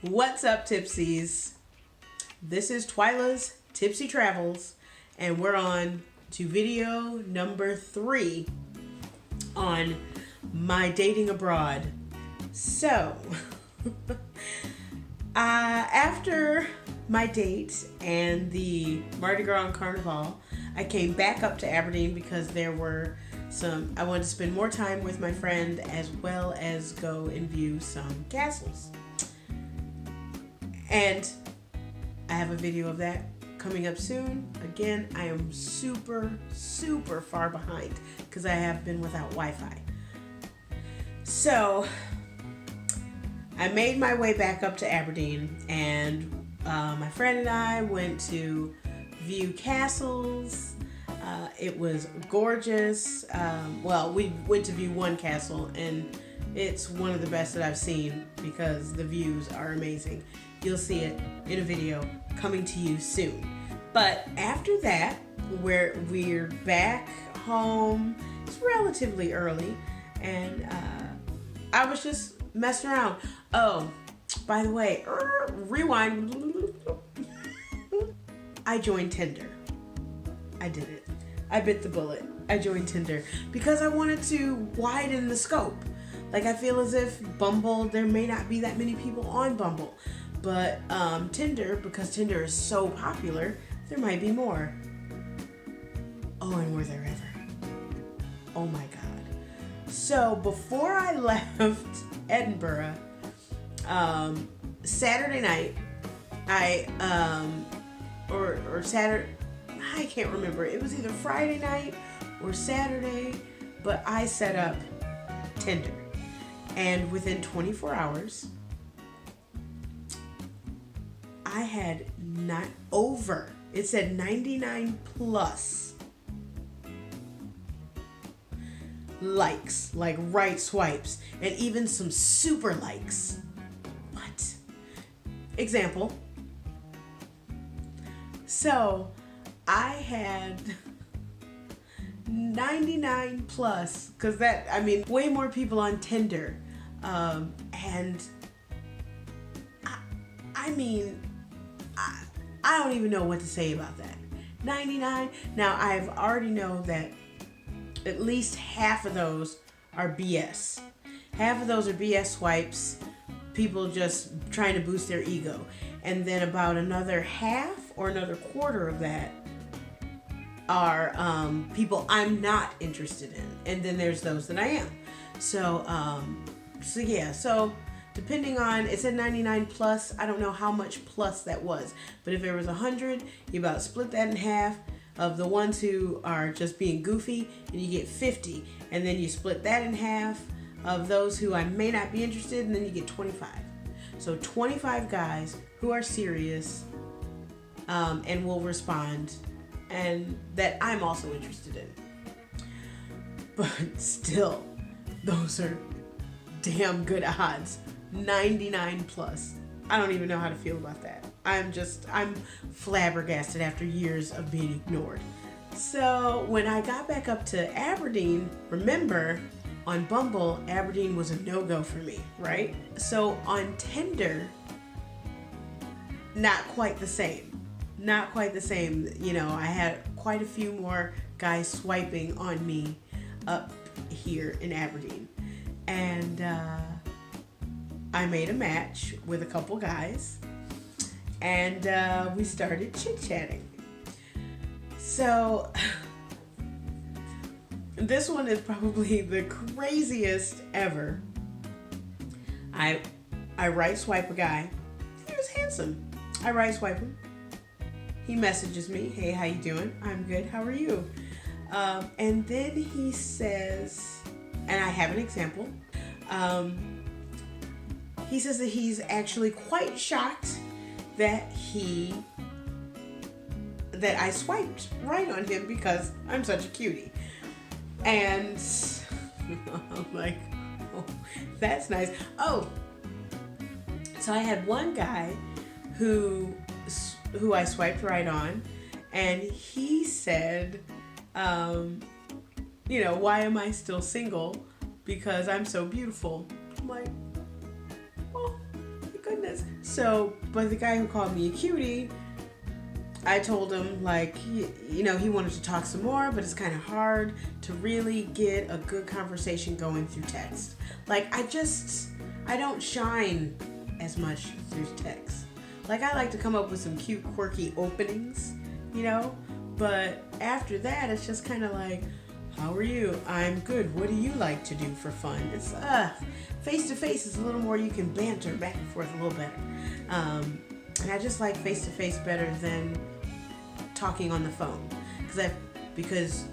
What's up, Tipsies? This is Twyla's Tipsy Travels, and we're on to video number 3 on my dating abroad. So, after my date and the Mardi Gras and Carnival, I came back up to Aberdeen because there were I wanted to spend more time with my friend as well as go and view some castles. And I have a video of that coming up soon. Again, I am super far behind because I have been without Wi-Fi. So I made my way back up to Aberdeen, and my friend and I went to view castles. It was gorgeous. We went to view one castle, and it's one of the best that I've seen because the views are amazing. You'll see it in a video coming to you soon. But after that, we're back home. It's relatively early, and I was just messing around. Oh, by the way, rewind. I joined Tinder. I did it. I bit the bullet. I joined Tinder because I wanted to widen the scope. Like, I feel as if Bumble, there may not be that many people on Bumble. But Tinder, because Tinder is so popular, there might be more. Oh, and were there ever? Oh my God. So before I left Edinburgh, Saturday night, or Saturday, I can't remember. It was either Friday night or Saturday, but I set up Tinder. And within 24 hours, I had it said 99 plus likes, like right swipes, and even some super likes. What? Example. So I had 99 plus, because way more people on Tinder. And I don't even know what to say about that. 99. Now, I've already know that at least half of those are BS. Half of those are BS swipes, people just trying to boost their ego. And then about another half or another quarter of that are people I'm not interested in. And then there's those that I am. So depending on, it said 99 plus. I don't know how much plus that was. But if it was 100, you about split that in half of the ones who are just being goofy, and you get 50. And then you split that in half of those who I may not be interested, and then you get 25. So 25 guys who are serious and will respond, and that I'm also interested in. But still, those are damn good odds. 99 plus. I don't even know how to feel about that. I'm flabbergasted after years of being ignored. So when I got back up to Aberdeen, remember, on Bumble, Aberdeen was a no-go for me, right? So on Tinder, not quite the same. Not quite the same. You know, I had quite a few more guys swiping on me up here in Aberdeen. And I made a match with a couple guys, and we started chit-chatting. So this one is probably the craziest ever. I right swipe a guy. He was handsome. I right swipe him. He messages me, "Hey, how you doing?" "I'm good. How are you?" And then he says, and I have an example. He says that he's actually quite shocked that I swiped right on him because I'm such a cutie. And I'm like, oh, that's nice. Oh, so I had one guy who I swiped right on, and he said, why am I still single? Because I'm so beautiful. I'm like, oh, my goodness. is. So, but the guy who called me a cutie, I told him, like, he wanted to talk some more, but it's kind of hard to really get a good conversation going through text. Like, I don't shine as much through text. Like, I like to come up with some cute, quirky openings, but after that, it's just kind of like, how are you? I'm good. What do you like to do for fun? It's, face-to-face is a little more, you can banter back and forth a little better. And I just like face-to-face better than talking on the phone. Because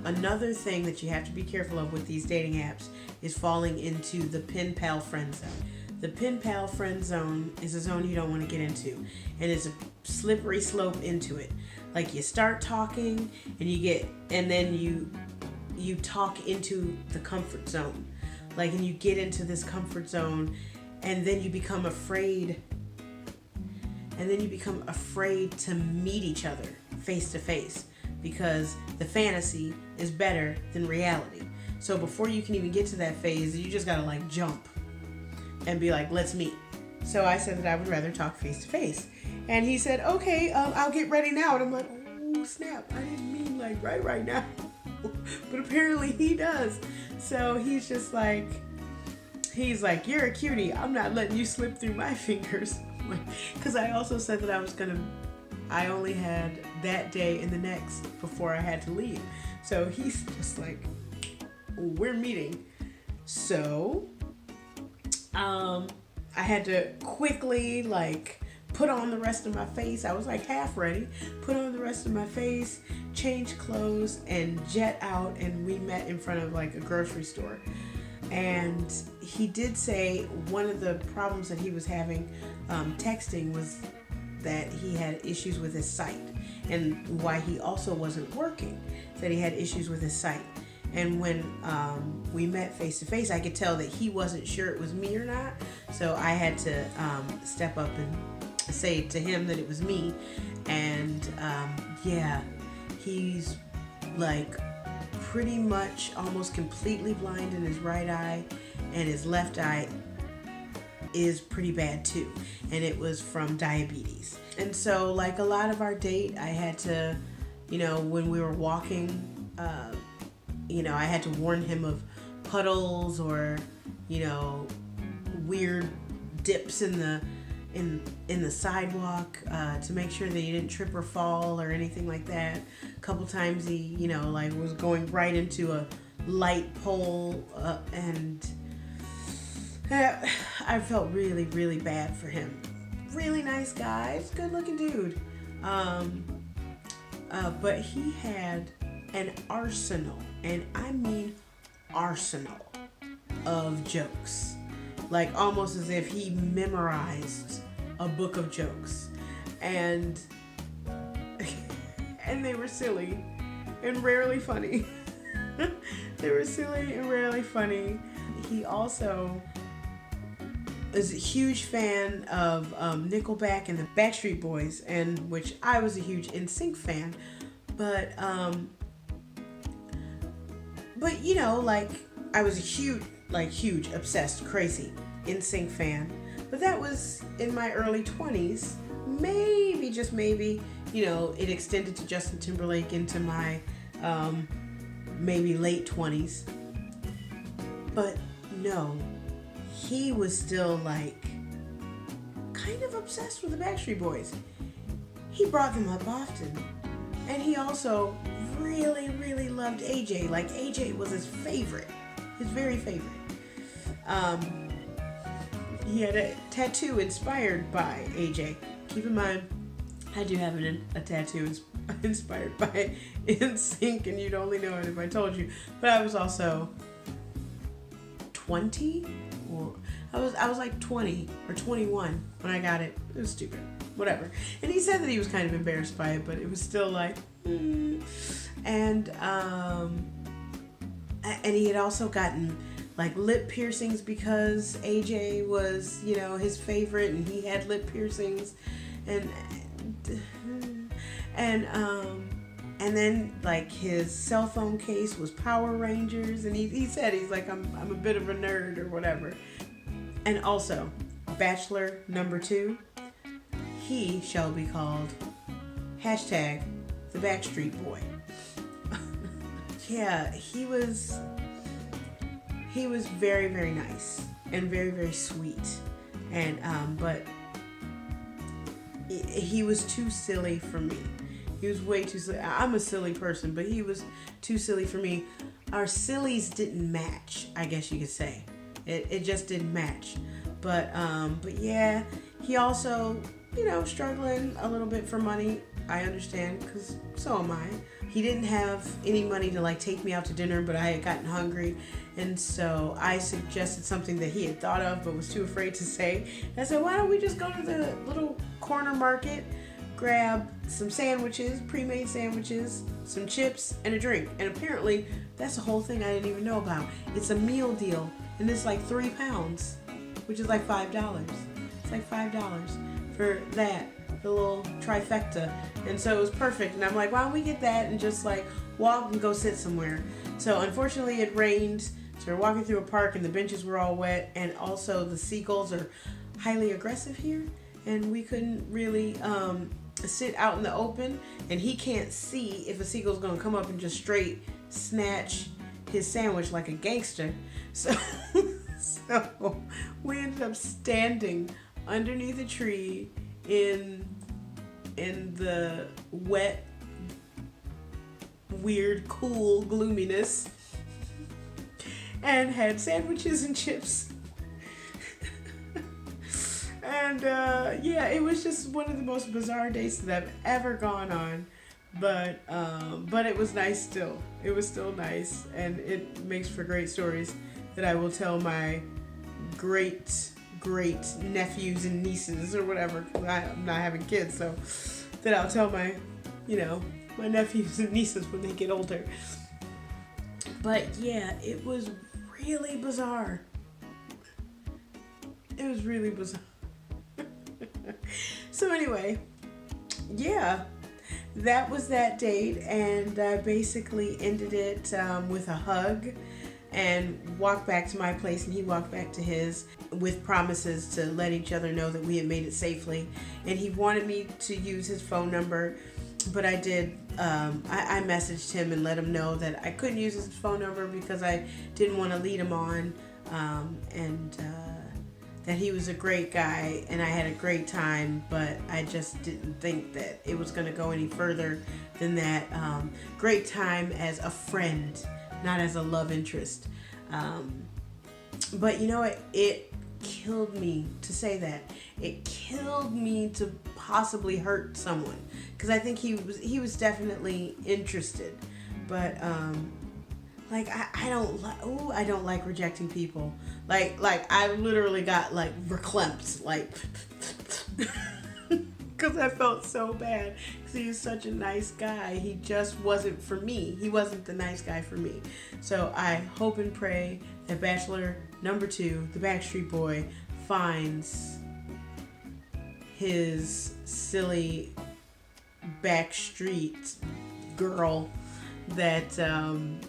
another thing that you have to be careful of with these dating apps is falling into the pen pal friend zone. The pen pal friend zone is a zone you don't want to get into, and it's a slippery slope into it. Like, you start talking and then you talk into the comfort zone. Like, and you get into this comfort zone, and then you become afraid. And then you become afraid to meet each other face to face, because the fantasy is better than reality. So before you can even get to that phase, you just gotta like jump and be like, let's meet. So I said that I would rather talk face to face. And he said, okay, I'll get ready now. And I'm like, oh snap, I didn't mean like right now. But apparently he does. So he's like, you're a cutie. I'm not letting you slip through my fingers. Because I also said that I only had that day and the next before I had to leave. So he's just like, we're meeting. So I had to quickly like put on the rest of my face. I was like half ready. Put on the rest of my face, change clothes, and jet out. And we met in front of like a grocery store. And he did say one of the problems that he was having texting was that he had issues with his sight, and why he also wasn't working, that he had issues with his sight. And when we met face to face, I could tell that he wasn't sure it was me or not. So I had to step up and say to him that it was me. And he's like pretty much almost completely blind in his right eye, and his left eye is pretty bad too, and it was from diabetes. And so like a lot of our date, I had to, when we were walking, I had to warn him of puddles or, weird dips in the sidewalk to make sure that he didn't trip or fall or anything like that. A couple times he, was going right into a light pole, and I felt really, really bad for him. Really nice guy, good looking dude. But he had an arsenal, and I mean arsenal, of jokes. Like almost as if he memorized a book of jokes. And they were silly and rarely funny. They were silly and rarely funny. He also is a huge fan of Nickelback and the Backstreet Boys, and which I was a huge NSYNC fan. But I was a huge, obsessed, crazy NSYNC fan. But that was in my early 20s. Maybe, just maybe, it extended to Justin Timberlake into my maybe late 20s. But no, he was still kind of obsessed with the Backstreet Boys. He brought them up often. And he also really, really loved AJ. Like, AJ was his favorite. His very favorite. He had a tattoo inspired by AJ. Keep in mind, I do have a tattoo inspired by NSYNC, and you'd only know it if I told you. But I was also 20, or I was like 20 or 21 when I got it. It was stupid. Whatever. And he said that he was kind of embarrassed by it, but it was still like, And he had also gotten like lip piercings because AJ was, his favorite, and he had lip piercings, and then like his cell phone case was Power Rangers, and he said he's like, I'm a bit of a nerd or whatever. And also Bachelor number 2, he shall be called hashtag the Backstreet Boy. Yeah, he was very, very nice and very, very sweet. And but he was too silly for me. He was way too silly. I'm a silly person, but he was too silly for me. Our sillies didn't match, I guess you could say. It just didn't match. But yeah, he also, struggling a little bit for money. I understand, because so am I. He didn't have any money to like take me out to dinner, but I had gotten hungry, and so I suggested something that he had thought of but was too afraid to say. And I said, why don't we just go to the little corner market, grab some sandwiches, pre-made sandwiches, some chips, and a drink. And apparently that's a whole thing I didn't even know about. It's a meal deal, and it's like £3, which is like $5. It's like $5 for that, the little trifecta. And so it was perfect. And I'm like, why don't we get that and just like walk and go sit somewhere? So unfortunately it rained. So we're walking through a park and the benches were all wet. And also the seagulls are highly aggressive here. And we couldn't really sit out in the open. And he can't see if a seagull's going to come up and just straight snatch his sandwich like a gangster. So we ended up standing underneath a tree in the wet, weird, cool gloominess, and had sandwiches and chips. And yeah, it was just one of the most bizarre dates that I've ever gone on. But it was nice still. It was still nice, and it makes for great stories that I will tell my great nephews and nieces or whatever, because I'm not having kids, so that I'll tell my my nephews and nieces when they get older. But yeah, it was really bizarre. It was really bizarre. So anyway, yeah, that was that date, and I basically ended it with a hug and walked back to my place, and he walked back to his with promises to let each other know that we had made it safely. And he wanted me to use his phone number, but I did. I messaged him and let him know that I couldn't use his phone number because I didn't want to lead him on, and that he was a great guy and I had a great time, but I just didn't think that it was going to go any further than that. Great time as a friend, not as a love interest. But it killed me to say that. It killed me to possibly hurt someone, because I think he was definitely interested. But I don't like rejecting people. Like I literally got like verklempt, like because I felt so bad, because he was such a nice guy. He just wasn't for me. He wasn't the nice guy for me. So I hope and pray that Bachelor number 2, the Backstreet Boy, finds his silly Backstreet girl that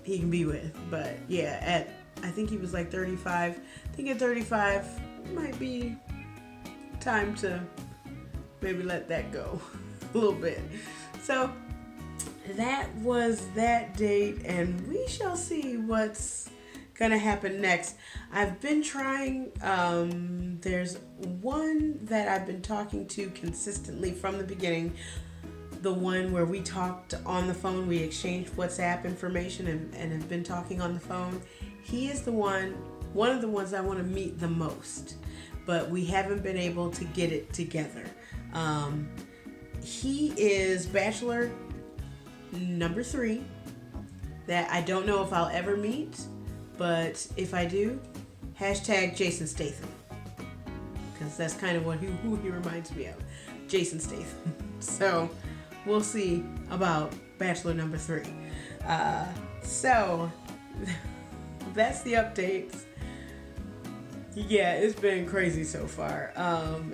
he can be with. But yeah, I think he was like 35. I think at 35 might be time to maybe let that go a little bit. So that was that date, and we shall see what's gonna happen next. I've been trying, there's one that I've been talking to consistently from the beginning, the one where we talked on the phone, we exchanged WhatsApp information and have been talking on the phone. He is one of the ones I want to meet the most, but we haven't been able to get it together. He is Bachelor number 3 that I don't know if I'll ever meet, but if I do, hashtag Jason Statham, because that's kind of who he reminds me of, Jason Statham. So we'll see about Bachelor number 3. So that's the updates. Yeah, it's been crazy so far,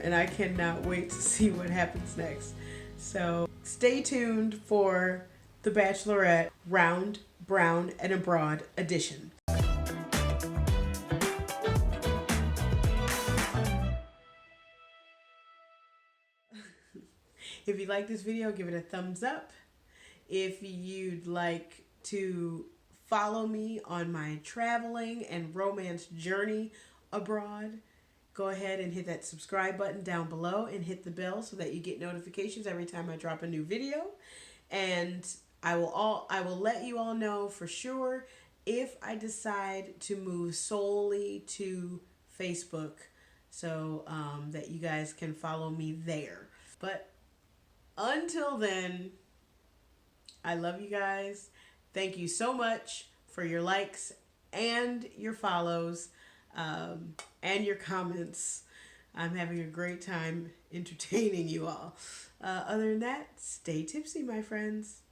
and I cannot wait to see what happens next. So stay tuned for The Bachelorette Round, Brown, and Abroad edition. If you like this video, give it a thumbs up. If you'd like to follow me on my traveling and romance journey abroad, go ahead and hit that subscribe button down below and hit the bell so that you get notifications every time I drop a new video. And I will let you all know for sure if I decide to move solely to Facebook, so that you guys can follow me there. But until then, I love you guys. Thank you so much for your likes and your follows, and your comments. I'm having a great time entertaining you all. Other than that, stay tipsy, my friends.